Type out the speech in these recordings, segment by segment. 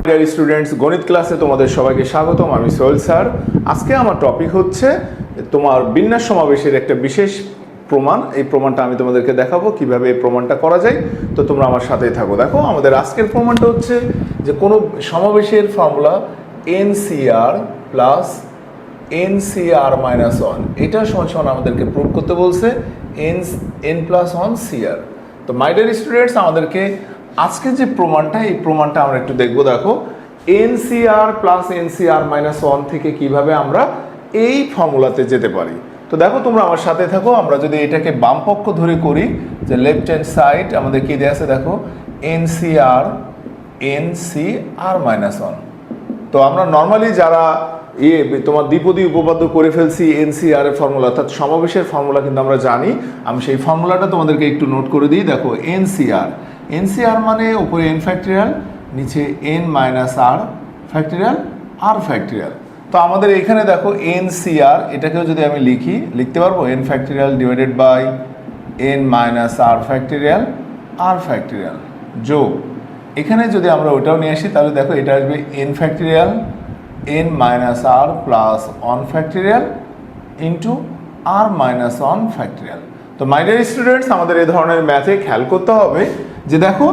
Dear students, গণিত ক্লাসে তোমাদের সবাইকে স্বাগতম। আমি সোহেল স্যার। আজকে আমার টপিক হচ্ছে তোমার বিন্যাস সমাবেশের একটা বিশেষ প্রমাণ। এই প্রমাণটা আমি তোমাদেরকে দেখাবো কিভাবে এই প্রমাণটা করা যায়। তো তোমরা আমার সাথেই থাকো। দেখো, আমাদের আজকের প্রমাণটা হচ্ছে যে কোনো সমাবেশের formula NCR plus NCR minus one, এটা সমান আমাদেরকে প্রুভ করতে বলছে এন প্লাস ওয়ান সিআর। তো মাই ডিয়ার স্টুডেন্টস, আমাদেরকে আজকে যে প্রমাণটা, এই প্রমাণটা আমরা একটু দেখবো। দেখো, NCR plus NCR minus one থেকে কিভাবে আমরা এই ফর্মুলাতে যেতে পারি। তো দেখো, তোমরা আমার সাথে থাকো। আমরা যদি এটাকে বাম পক্ষ ধরে করি, যে লেফট হ্যান্ড সাইড আমাদের কি দেওয়া আছে, দেখো এনসিআর মাইনাস ওয়ান। তো আমরা নর্মালি যারা তোমার দ্বিপদী উপপাদ্য করে ফেলছি এনসিআর এর ফর্মুলা, অর্থাৎ সমাবেশের ফর্মুলা কিন্তু আমরা জানি। আমি সেই ফর্মুলাটা তোমাদেরকে একটু নোট করে দিই। দেখো, এনসিআর মানে উপরে এন ফ্যাক্টরিয়াল, নিচে এন মাইনাস আর ফ্যাক্টরিয়াল, আর ফ্যাক্টরিয়াল। তো আমাদের এখানে দেখো এনসিআর, এটাকেও যদি আমি লিখতে পারবো n factorial divided by n minus r factorial যোগ, এখানে যদি আমরা ওটাও নিয়ে আসি তাহলে দেখো এটা আসবে N factorial N minus r plus one factorial into r minus one factorial. তো মাই ডিয়ার স্টুডেন্টস, আমাদের এই ধরনের ম্যাথে খেয়াল করতে হবে যে দেখো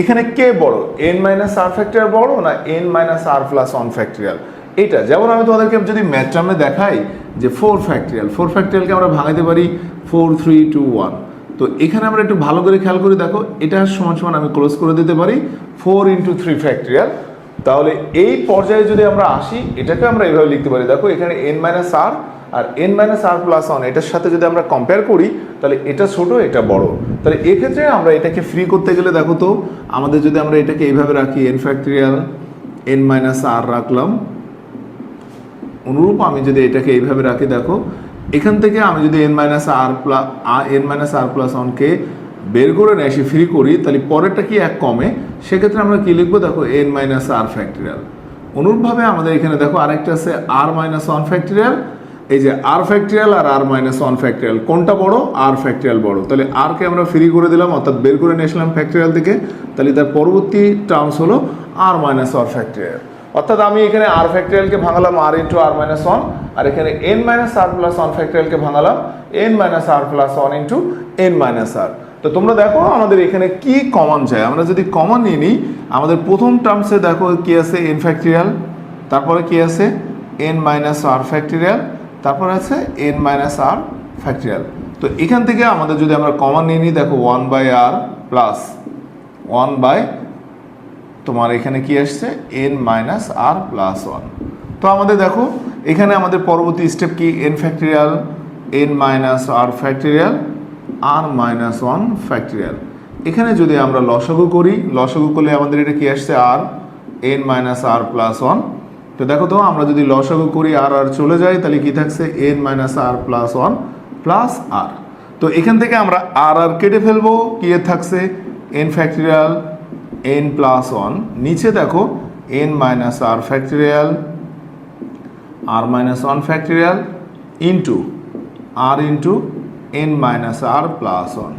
এখানে কে বড়, এন মাইনাস আর ফ্যাক্টরিয়াল বড় না N minus r plus one factorial. এটা যেমন আমি তোমাদেরকে যদি ম্যাথ টার্মে দেখাই যে ফোর ফ্যাক্টরিয়ালকে আমরা ভাঙাতে পারি 4 3 2 1। তো এখানে আমরা একটু ভালো করে খেয়াল করি। দেখো, এটা সমান আমি ক্লোজ করে দিতে পারি 4 ইন্টু 3 ফ্যাক্টরিয়াল। তাহলে এই পর্যায়ে যদি আমরা আসি, এটাকে আমরা এইভাবে লিখতে পারি। দেখো, এখানে এন মাইনাস আর আর N minus r plus one, এটার সাথে যদি আমরা কম্পেয়ার করি তাহলে এটা ছোট এটা বড়। তাহলে এক্ষেত্রে আমরা এটাকে ফ্রি করতে গেলে দেখো তো আমাদের যদি আমরা এটাকে এইভাবে রাখি এন ফ্যাক্টরিয়াল এন মাইনাস আর রাখলাম, অনুরূপ আমি যদি এটাকে এইভাবে রাখি, দেখো এখান থেকে আমি যদি এন মাইনাস আর প্লাস ওয়ানকে বের করে নিয়ে আসি, ফ্রি করি, তাহলে পরেরটা কি এক কমে, সেক্ষেত্রে আমরা কি লিখবো, দেখো এন মাইনাস আর ফ্যাক্টরিয়াল। অনুরূপভাবে আমাদের এখানে দেখো আরেকটা আছে আর মাইনাস ওয়ান ফ্যাক্টরিয়াল। এই যে আর ফ্যাক্টরিয়াল আর আর মাইনাস ওয়ান ফ্যাক্টরিয়াল, কোনটা বড়? আর ফ্যাক্টরিয়াল বড়। তাহলে আরকে আমরা ফ্রি করে দিলাম, অর্থাৎ বের করে নিয়ে আসলাম ফ্যাক্টরিয়াল থেকে। তাহলে তার পরবর্তী টার্মস হলো আর মাইনাস ওয়ান ফ্যাক্টরিয়াল। অর্থাৎ আমি এখানে আর ফ্যাক্টরিয়ালকে ভাঙালাম r into r minus one, আর এখানে n minus r plus one ফ্যাক্টরিয়ালকে ভাঙালাম n minus r plus one into n minus r. তো তোমরা দেখো আমাদের এখানে কি কমন যায়। আমরা যদি কমন নিয়ে নিই, আমাদের প্রথম টার্মসে দেখো কি আছে এন ফ্যাক্টরিয়াল, তারপরে কি আছে এন মাইনাস আর ফ্যাক্টরিয়াল, তারপর আছে এন মাইনাস আর ফ্যাক্টরিয়াল। তো এখান থেকে আমাদের যদি আমরা কমন নিয়ে নিই, দেখো 1 বাই আর প্লাস 1 বাই তোমার এখানে কি আসছে N minus r plus one. তো আমাদের দেখো এখানে আমাদের পরবর্তী স্টেপ কি, N factorial N minus r factorial r minus one factorial. এখানে যদি আমরা লসাগু করি, লসাগু করলে আমাদের এটা কি আসছে আর N minus r plus one. তো দেখো তো আমরা যদি লসাগু করি আর আর চলে যাই, তাহলে কি থাকছে N minus r plus one plus আর। তো এখান থেকে আমরা আর আর কেটে ফেলবো, কি থাকছে n factorial n plus one, নিচে দেখো n minus r factorial r minus one factorial into n minus r plus one.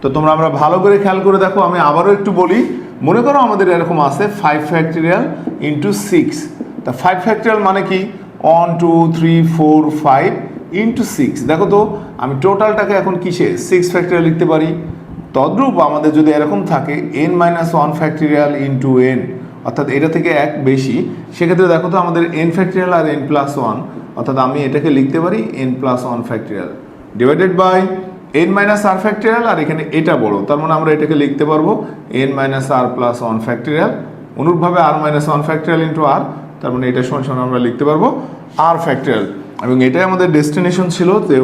তো তোমরা আমরা ভালো করে খেয়াল করে দেখো, আমি আবারও একটু বলি। মনে করো আমাদের এরকম আছে 5 ফ্যাক্টরিয়াল ইন্টু 6। তা 5 ফ্যাক্টরিয়াল মানে কি 1 2 3 4 5 ইন্টু 6। দেখো তো আমি টোটালটাকে এখন কিসে 6 ফ্যাক্টরিয়াল লিখতে পারি। তদ্রূপ আমাদের যদি এরকম থাকে n minus one factorial into n, অর্থাৎ এটা থেকে এক বেশি, সেক্ষেত্রে দেখো তো আমাদের এন ফ্যাক্টরিয়াল আর এন প্লাস ওয়ান, অর্থাৎ আমি এটাকে লিখতে পারি n plus one factorial divided by n minus r factorial, আর এখানে এটা বড়, তার মানে আমরা এটাকে লিখতে পারবো n minus r plus one factorial. অনুরূপভাবে r minus one factorial into r, তার মানে এটা সমান আমরা লিখতে পারবো আর ফ্যাক্টরিয়াল। এবং এটাই আমাদের ডেস্টিনেশন ছিল। তো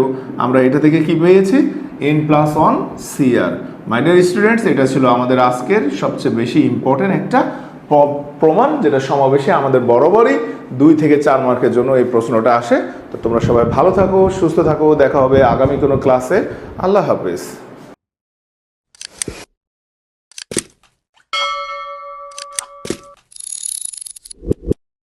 আমরা এটা থেকে কি পেয়েছি N plus one CR. My dear students, এটা ছিল আমাদের আজকের সবচেয়ে বেশি ইম্পর্টেন্ট একটা প্রমাণ, যেটা সমাবেশে আমাদের বরাবরই 2 থেকে 4 মার্কের জন্য এই প্রশ্নটা আসে। তো তোমরা সবাই ভালো থাকো, সুস্থ থাকো, দেখা হবে আগামী কোনো ক্লাসে। আল্লাহ হাফেজ।